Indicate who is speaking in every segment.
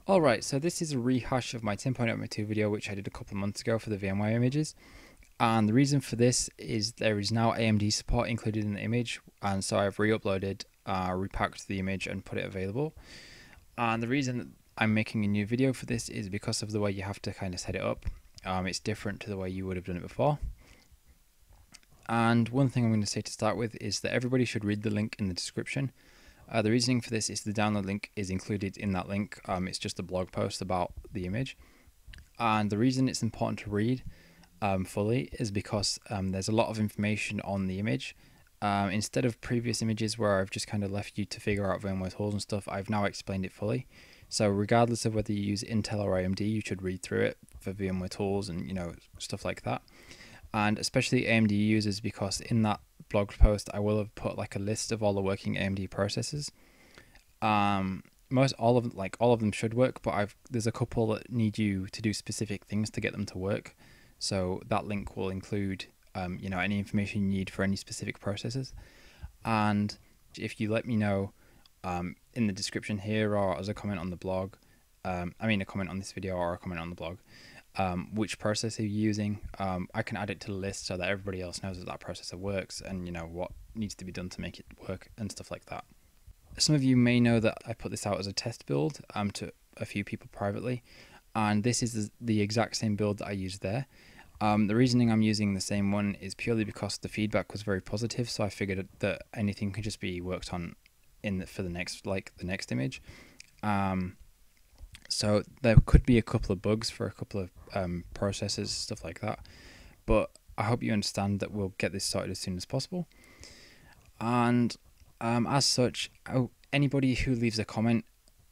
Speaker 1: Alright, so this is a rehash of my 10.02 video which I did a couple of months ago for the VMware images. And the reason for this is there is now AMD support included in the image, and so I've re-uploaded, repacked the image and put it available. And the reason that I'm making a new video for this is because of the way you have to kind of set it up. It's different to the way you would have done it before. And one thing I'm going to say to start with is that everybody should read the link in the description. The reasoning for this is the download link is included in that link. It's just a blog post about the image. And the reason it's important to read fully is because there's a lot of information on the image. Instead of previous images where I've just kind of left you to figure out VMware tools and stuff, I've now explained it fully. So regardless of whether you use Intel or AMD, you should read through it for VMware tools and stuff like that. And especially AMD users, because in that blog post I will have put like a list of all the working AMD processors. All of them should work, but there's a couple that need you to do specific things to get them to work. So that link will include any information you need for any specific processors. And if you let me know in the description here or as a comment on the blog, a comment on this video or a comment on the blog, which processor you're using, I can add it to the list so that everybody else knows that that processor works and what needs to be done to make it work and stuff like that. Some of you may know that I put this out as a test build to a few people privately, and this is the exact same build that I used there. The reasoning I'm using the same one is purely because the feedback was very positive, so I figured that anything could just be worked on for the next image. So there could be a couple of bugs for a couple of processors, stuff like that, but I hope you understand that we'll get this sorted as soon as possible. And as such, anybody who leaves a comment,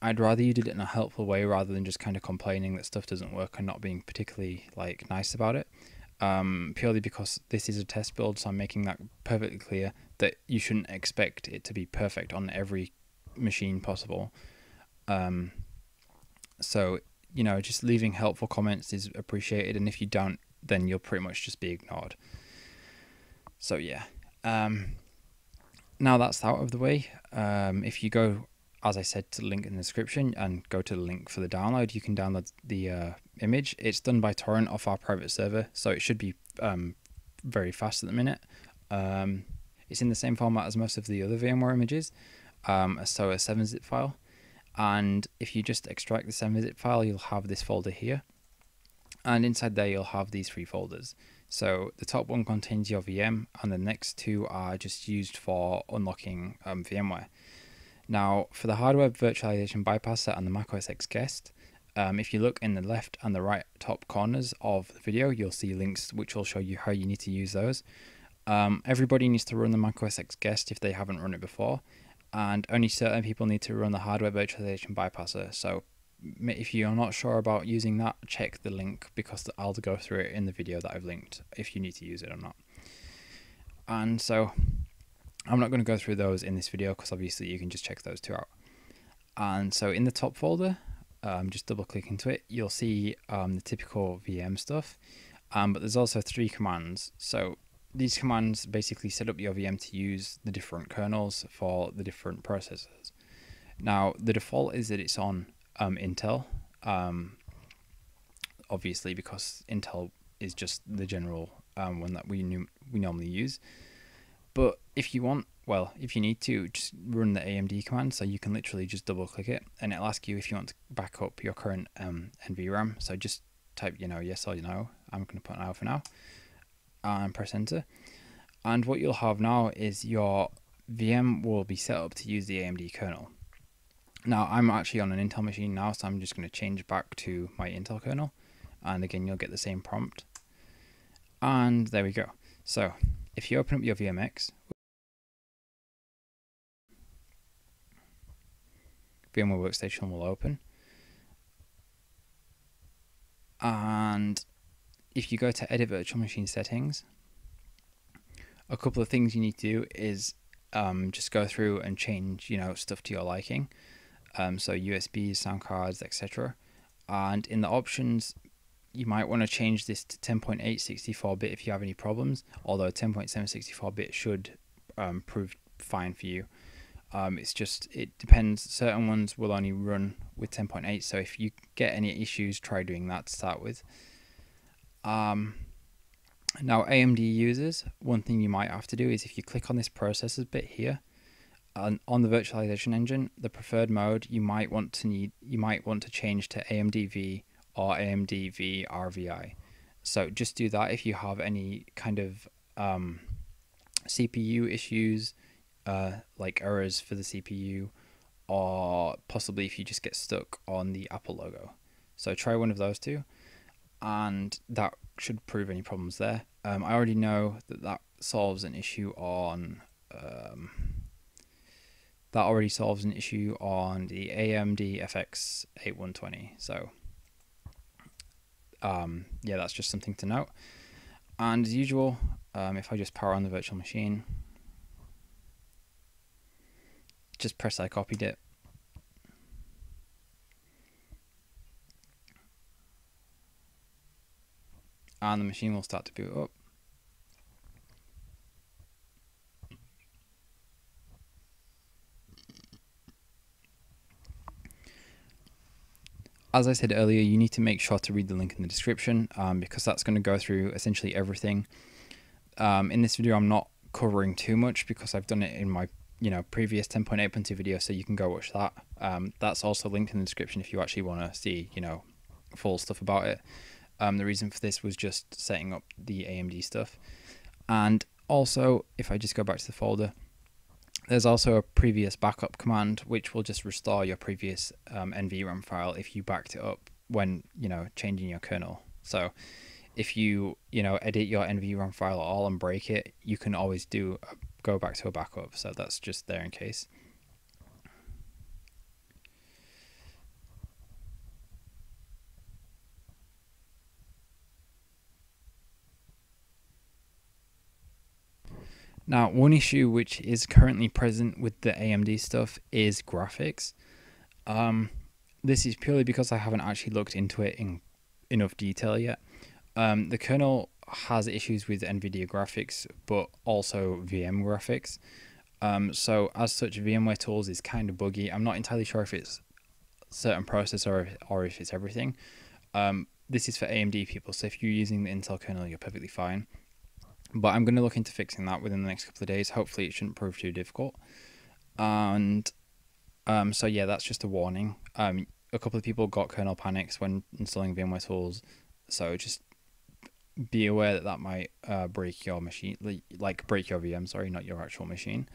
Speaker 1: I'd rather you did it in a helpful way rather than just kind of complaining that stuff doesn't work and not being particularly nice about it. Purely because this is a test build, so I'm making that perfectly clear that you shouldn't expect it to be perfect on every machine possible. So just leaving helpful comments is appreciated, and if you don't, then you'll pretty much just be ignored. So yeah, now that's out of the way, if you go, as I said, to the link in the description and go to the link for the download, you can download the image. It's done by torrent off our private server, so it should be very fast at the minute. It's in the same format as most of the other VMware images, so a 7-zip file. And if you just extract the 7-zip file, you'll have this folder here, and inside there you'll have these 3 folders. So the top one contains your VM, and the next 2 are just used for unlocking VMware. Now, for the hardware virtualization bypasser and the macOS X guest, if you look in the left and the right top corners of the video, you'll see links which will show you how you need to use those. Everybody needs to run the macOS X guest if they haven't run it before, and only certain people need to run the hardware virtualization bypasser. So if you're not sure about using that, check the link, because I'll go through it in the video that I've linked if you need to use it or not. And so I'm not going to go through those in this video because obviously you can just check those 2 out. And so in the top folder, just double click into it, you'll see the typical VM stuff, but there's also 3 commands. So these commands basically set up your VM to use the different kernels for the different processors. Now, the default is that it's on Intel, obviously, because Intel is just the general one that we normally use. But if you want, if you need to, just run the AMD command, so you can literally just double click it and it'll ask you if you want to back up your current NVRAM. So just type yes or no. I'm going to put no for now, and press enter. And what you'll have now is your VM will be set up to use the AMD kernel. Now, I'm actually on an Intel machine now, so I'm just going to change back to my Intel kernel, and again you'll get the same prompt. And there we go. So if you open up your VMX, VMware Workstation will open, and if you go to Edit Virtual Machine Settings, a couple of things you need to do is just go through and change stuff to your liking, so USBs, sound cards, etc. And in the options, you might want to change this to 10.8 64-bit if you have any problems, although 10.7 64-bit should prove fine for you. It depends. Certain ones will only run with 10.8. So if you get any issues, try doing that to start with. Now AMD users, one thing you might have to do is if you click on this processors bit here, on the virtualization engine, the preferred mode you might want to change to AMD V or AMD V RVI. So just do that if you have any kind of CPU issues, like errors for the CPU, or possibly if you just get stuck on the Apple logo. So try one of those two, and that should prove any problems there. I already know that solves an issue on the AMD FX 8120. So yeah, that's just something to note. And as usual, if I just power on the virtual machine, just press I copied it, and the machine will start to boot up. As I said earlier, you need to make sure to read the link in the description, because that's going to go through essentially everything. In this video, I'm not covering too much because I've done it in my previous 10.8.2 video, so you can go watch that. That's also linked in the description if you actually want to see full stuff about it. The reason for this was just setting up the AMD stuff. And also, if I just go back to the folder, there's also a previous backup command which will just restore your previous NVRAM file if you backed it up when changing your kernel. So if you edit your NVRAM file at all and break it, you can always go back to a backup. So that's just there in case. Now, one issue which is currently present with the AMD stuff is graphics. This is purely because I haven't actually looked into it in enough detail yet. The kernel has issues with NVIDIA graphics, but also VM graphics. So as such, VMware tools is kind of buggy. I'm not entirely sure if it's certain processor or if it's everything. This is for AMD people, so if you're using the Intel kernel, you're perfectly fine. But I'm going to look into fixing that within the next couple of days. Hopefully it shouldn't prove too difficult. And so yeah, that's just a warning. A couple of people got kernel panics when installing VMware tools, so just be aware that might break your machine, like break your VM, sorry, not your actual machine.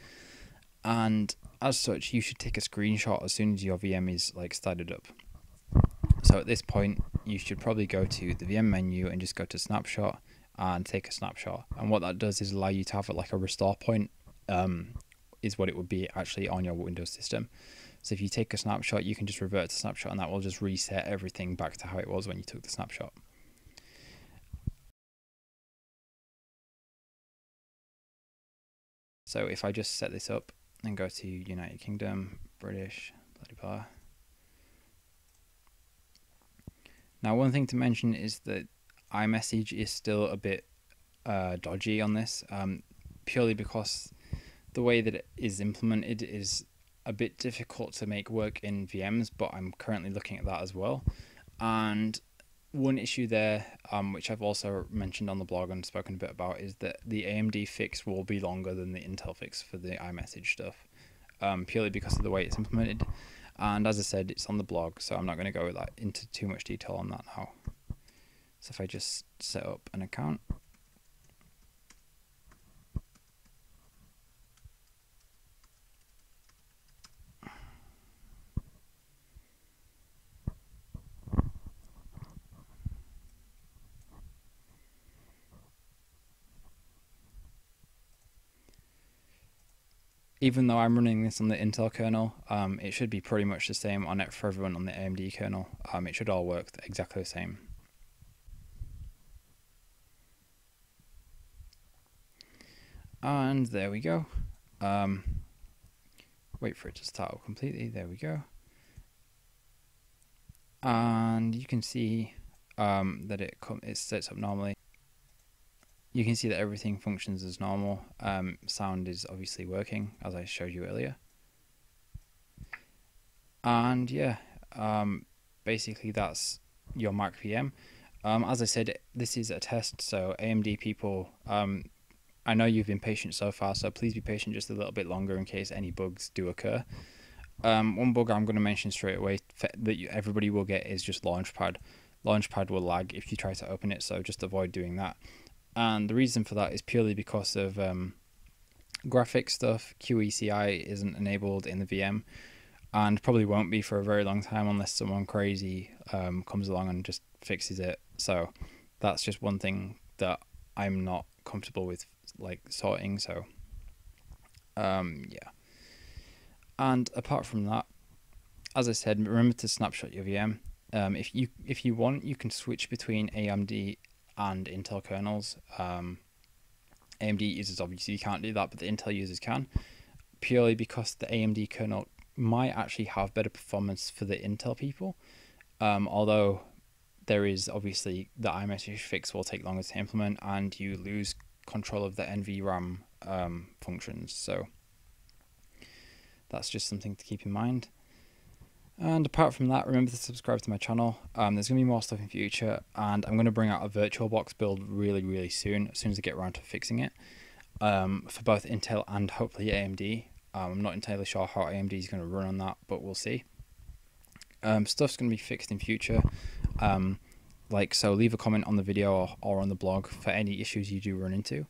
Speaker 1: And as such, you should take a screenshot as soon as your VM is started up. So at this point, you should probably go to the VM menu and just go to snapshot and take a snapshot. And what that does is allow you to have a restore point, is what it would be actually on your Windows system. So if you take a snapshot, you can just revert to snapshot, and that will just reset everything back to how it was when you took the snapshot. So if I just set this up and go to United Kingdom, British, blah blah. Now, one thing to mention is that iMessage is still a bit dodgy on this, purely because the way that it is implemented is a bit difficult to make work in VMs, but I'm currently looking at that as well. And one issue there, which I've also mentioned on the blog and spoken a bit about, is that the AMD fix will be longer than the Intel fix for the iMessage stuff, purely because of the way it's implemented. And as I said, it's on the blog, so I'm not going to go into too much detail on that now. So if I just set up an account, even though I'm running this on the Intel kernel, it should be pretty much the same on it for everyone on the AMD kernel. It should all work exactly the same. And there we go. Wait for it to start up completely. There we go. And you can see that it sets up normally. You can see that everything functions as normal. Sound is obviously working, as I showed you earlier. And yeah, basically that's your Mac VM. As I said, this is a test, so AMD people, I know you've been patient so far, so please be patient just a little bit longer in case any bugs do occur. One bug I'm going to mention straight away that everybody will get is just Launchpad. Launchpad will lag if you try to open it, so just avoid doing that. And the reason for that is purely because of graphic stuff. QECI isn't enabled in the VM, and probably won't be for a very long time unless someone crazy comes along and just fixes it. So that's just one thing that I'm not comfortable with like sorting. So yeah. And apart from that, as I said, remember to snapshot your VM. If you want, you can switch between AMD and Intel kernels. AMD users obviously can't do that, but the Intel users can, purely because the AMD kernel might actually have better performance for the Intel people. Although there is obviously the iMessage fix will take longer to implement, and you lose control of the NVRAM functions. So that's just something to keep in mind. And apart from that, remember to subscribe to my channel. There's going to be more stuff in future, and I'm going to bring out a VirtualBox build really soon, as soon as I get around to fixing it, for both Intel and hopefully AMD. I'm not entirely sure how AMD is going to run on that, but we'll see. Stuff's going to be fixed in future. So leave a comment on the video or on the blog for any issues you do run into.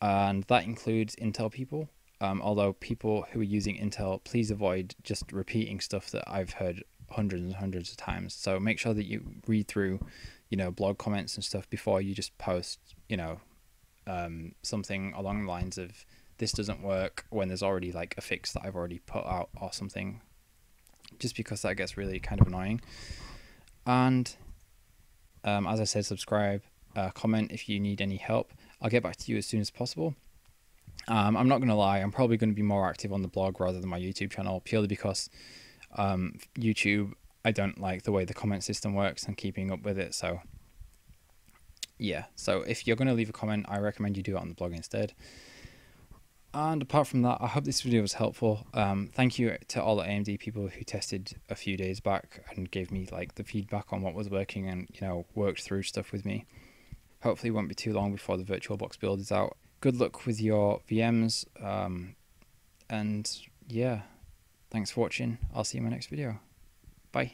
Speaker 1: And that includes Intel people. Although people who are using Intel, please avoid just repeating stuff that I've heard hundreds and hundreds of times. So make sure that you read through, blog comments and stuff before you just post, something along the lines of this doesn't work when there's already like a fix that I've already put out or something, just because that gets really kind of annoying. And as I said, subscribe, comment if you need any help. I'll get back to you as soon as possible. I'm not going to lie, I'm probably going to be more active on the blog rather than my YouTube channel, purely because YouTube, I don't like the way the comment system works and keeping up with it. So yeah, so if you're going to leave a comment, I recommend you do it on the blog instead. And apart from that, I hope this video was helpful. Thank you to all the AMD people who tested a few days back and gave me like the feedback on what was working and worked through stuff with me. Hopefully it won't be too long before the VirtualBox build is out. Good luck with your VMs, and yeah, thanks for watching. I'll see you in my next video. Bye.